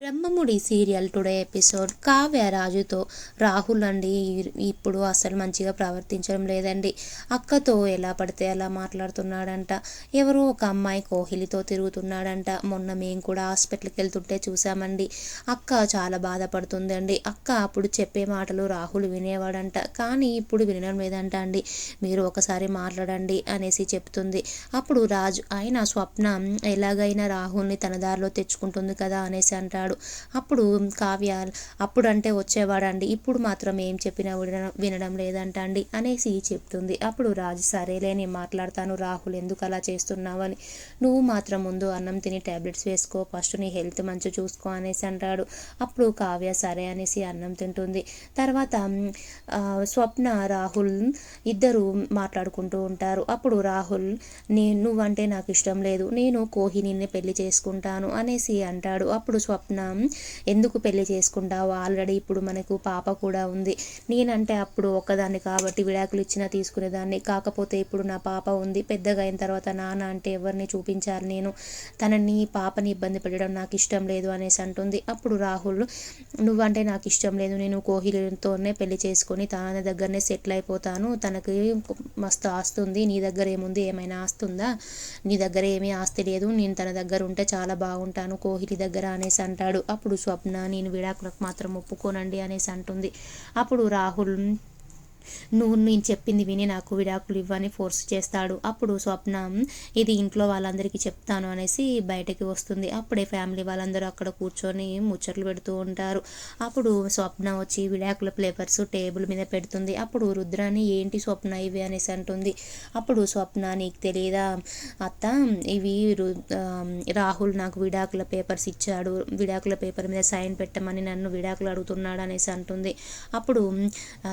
Brahmamudi serial today episode Kavya రాజుతో రాహుల్ అండి ఇప్పుడు అసలు మంచిగా ప్రవర్తించడం లేదండి. అక్కతో ఎలా పడితే అలా మాట్లాడుతున్నాడంట. ఎవరో ఒక అమ్మాయి కోహిలితో తిరుగుతున్నాడంట. మొన్న మేము కూడా హాస్పిటల్కి వెళ్తుంటే చూసామండి. అక్క చాలా బాధపడుతుందండి. అక్క అప్పుడు చెప్పే మాటలు రాహుల్ వినేవాడంట, కానీ ఇప్పుడు వినడం లేదంట అండి. మీరు ఒకసారి మాట్లాడండి అనేసి చెప్తుంది. అప్పుడు రాజు అయినా స్వప్న ఎలాగైనా రాహుల్ని తన దారిలో తెచ్చుకుంటుంది కదా అనేసి అంటాడు. అప్పుడు కావ్య అప్పుడంటే వచ్చేవాడండి, ఇప్పుడు మాత్రం ఏం చెప్పినా వినడం లేదంట అండి అనేసి చెప్తుంది. అప్పుడు రాజు సరేలే నేను మాట్లాడతాను, రాహుల్ ఎందుకు అలా చేస్తున్నావని, నువ్వు మాత్రం ముందు అన్నం తిని టాబ్లెట్స్ వేసుకో, ఫస్ట్ నీ హెల్త్ మంచి చూసుకో అనేసి అంటాడు. అప్పుడు కావ్య సరే అనేసి అన్నం తింటుంది. తర్వాత స్వప్న రాహుల్ ఇద్దరు మాట్లాడుకుంటూ ఉంటారు. అప్పుడు రాహుల్ నువ్వంటే నాకు ఇష్టం లేదు, నేను కోహిని పెళ్లి చేసుకుంటాను అనేసి అంటాడు. అప్పుడు స్వప్న ఎందుకు పెళ్లి చేసుకుంటావు, ఆల్రెడీ ఇప్పుడు మనకు పాప కూడా ఉంది, నేనంటే అప్పుడు ఒక్కదాన్ని కాబట్టి విడాకులు ఇచ్చినా తీసుకునేదాన్ని, కాకపోతే ఇప్పుడు నా పాప ఉంది, పెద్దగా అయిన తర్వాత నాన్న అంటే ఎవరిని చూపించాలి, నేను తనని పాపని ఇబ్బంది పెట్టడం నాకు ఇష్టం లేదు అనేసి అంటుంది. అప్పుడు రాహుల్ నువ్వంటే నాకు ఇష్టం లేదు, నేను కోహిలితోనే పెళ్లి చేసుకొని తన దగ్గరనే సెటిల్ అయిపోతాను, తనకి మస్తు ఆస్తి ఉంది, నీ దగ్గర ఏముంది, ఏమైనా ఆస్తి ఉందా, నీ దగ్గర ఏమీ ఆస్తి లేదు, నేను తన దగ్గర ఉంటే చాలా బాగుంటాను కోహిలి దగ్గర అనేసి అంటాడు. అప్పుడు స్వప్న నేను విడాకులకు మాత్రం ఒప్పుకోనండి అనేసి అంటుంది. అప్పుడు రాహుల్ నువ్వు నేను చెప్పింది విని నాకు విడాకులు ఇవ్వని ఫోర్స్ చేస్తాడు. అప్పుడు స్వప్న ఇది ఇంట్లో వాళ్ళందరికీ చెప్తాను అనేసి బయటకి వస్తుంది. అప్పుడే ఫ్యామిలీ వాళ్ళందరూ అక్కడ కూర్చొని ముచ్చట్లు పెడుతూ ఉంటారు. అప్పుడు స్వప్న వచ్చి విడాకుల పేపర్స్ టేబుల్ మీద పెడుతుంది. అప్పుడు రుద్రాని ఏంటి స్వప్న ఇవి అనేసి అంటుంది. అప్పుడు స్వప్న నీకు తెలియదా అత్త, ఇవి రాహుల్ నాకు విడాకుల పేపర్స్ ఇచ్చాడు, విడాకుల పేపర్ మీద సైన్ పెట్టమని నన్ను విడాకులు అడుగుతున్నాడు అనేసి అంటుంది. అప్పుడు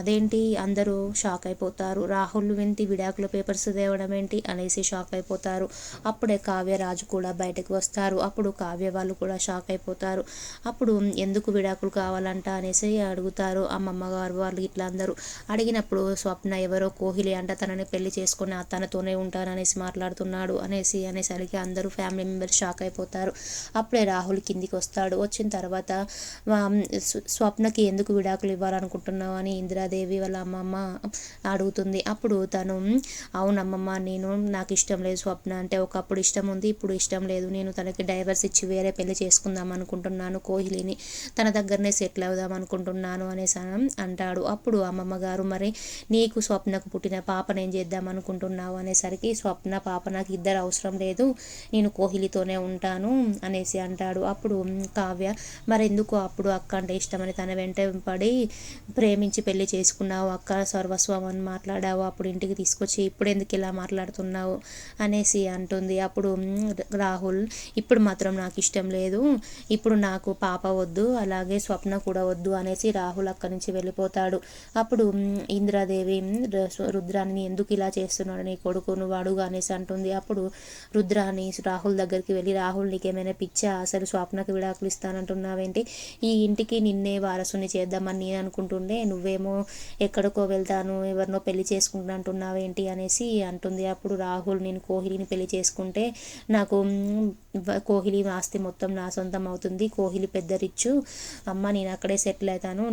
అదేంటి అందరూ షాక్ అయిపోతారు, రాహుల్ వెంటి విడాకుల పేపర్స్ తేవడం ఏంటి అనేసి షాక్ అయిపోతారు. అప్పుడే కావ్య రాజు కూడా బయటకు వస్తారు. అప్పుడు కావ్య వాళ్ళు కూడా షాక్ అయిపోతారు. అప్పుడు ఎందుకు విడాకులు కావాలంట అనేసి అడుగుతారు అమ్మమ్మ గారు వాళ్ళు ఇట్లా అందరూ. అడిగినప్పుడు స్వప్న ఎవరో కోహిలి అంట, తనని పెళ్లి చేసుకుని తనతోనే ఉంటాననేసి మాట్లాడుతున్నాడు అనేసరికి అందరూ ఫ్యామిలీ మెంబర్స్ షాక్ అయిపోతారు. అప్పుడే రాహుల్ కిందికి వస్తాడు. వచ్చిన తర్వాత స్వప్నకి ఎందుకు విడాకులు ఇవ్వాలనుకుంటున్నావు అని ఇందిరాదేవి వాళ్ళ అమ్మమ్మ అడుగుతుంది. అప్పుడు తను అవునమ్మమ్మ, నాకు ఇష్టం లేదు స్వప్న అంటే, ఒకప్పుడు ఇష్టం ఉంది, ఇప్పుడు ఇష్టం లేదు, నేను తనకి డైవర్స్ ఇచ్చి వేరే పెళ్లి చేసుకుందాం అనుకుంటున్నాను, కోహిలిని తన దగ్గరనే సెటిల్ అవుదాం అనుకుంటున్నాను అనేసి అంటాడు. అప్పుడు అమ్మమ్మ గారు మరి నీకు స్వప్నకు పుట్టిన పాపను ఏం చేద్దాం అనుకుంటున్నావు అనేసరికి స్వప్న పాప నాకు ఇద్దరు అవసరం లేదు, నేను కోహిలితోనే ఉంటాను అనేసి అంటాడు. అప్పుడు కావ్య మరెందుకు అప్పుడు అక్క అంటే ఇష్టమని తన వెంట పడి ప్రేమించి పెళ్లి చేసుకున్నావు, అక్క సర్వస్వం అని మాట్లాడావు, అప్పుడు ఇంటికి తీసుకొచ్చి ఇప్పుడు ఎందుకు ఇలా మాట్లాడుతున్నావు అనేసి అంటుంది. అప్పుడు రాహుల్ ఇప్పుడు మాత్రం నాకు ఇష్టం లేదు, ఇప్పుడు నాకు పాప వద్దు, అలాగే స్వప్న కూడా వద్దు అనేసి రాహుల్ అక్కడి నుంచి వెళ్ళిపోతాడు. అప్పుడు ఇందిరాదేవి రుద్రాని ఎందుకు ఇలా చేస్తున్నాడు నీ కొడుకు, నువ్వు అడుగు అనేసి అంటుంది. అప్పుడు రుద్రాని రాహుల్ దగ్గరికి వెళ్ళి రాహుల్ నీకేమైనా పిచ్చా, అసలు స్వప్నకి విడాకులు ఇస్తానంటున్నావేంటి, ఈ ఇంటికి నిన్నే వారసుని చేద్దామని నేను అనుకుంటుండే, నువ్వేమో ఎక్కడికో వెళ్తాను ఎవరినో పెళ్లి చేసుకుంటా అంటున్నావేంటి అనేసి అంటుంది. అప్పుడు రాహుల్ నేను కోహిలిని పెళ్లి చేసుకుంటే నాకు కోహిలి ఆస్తి మొత్తం నా సొంతం అవుతుంది, కోహిలి పెద్ద రిచ్చు అమ్మ, నేను అక్కడే సెటిల్ అవుతాను,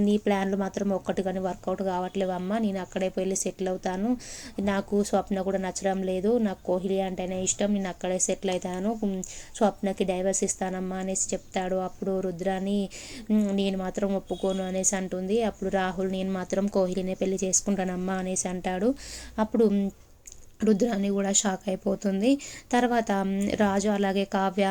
నీ ప్లాన్లు మాత్రం ఒక్కటి కానీ వర్కౌట్ కావట్లేవు అమ్మ, నేను అక్కడే వెళ్ళి సెటిల్ అవుతాను, నాకు స్వప్న కూడా నచ్చడం లేదు, నాకు కోహిలి అంటేనే ఇష్టం, నేను అక్కడే సెటిల్ అవుతాను, స్వప్నకి డైవర్స్ ఇస్తానమ్మా అనేసి చెప్తాడు. అప్పుడు రుద్రాని నేను మాత్రం ఒప్పుకోను అనేసి అంటుంది. అప్పుడు రాహుల్ నేను మాత్రం కోహిలినే పెళ్లి చేసుకుంటానమ్మా అనేసి అంటాడు. అప్పుడు రుద్రాని కూడా షాక్ అయిపోతుంది. తర్వాత రాజు అలాగే కావ్య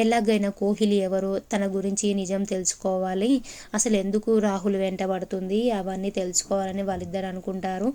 ఎలాగైనా కోహిలి ఎవరు, తన గురించి నిజం తెలుసుకోవాలి, అసలు ఎందుకు రాహుల్ వెంట పడుతుంది అవన్నీ తెలుసుకోవాలని వాళ్ళిద్దరు అనుకుంటారు.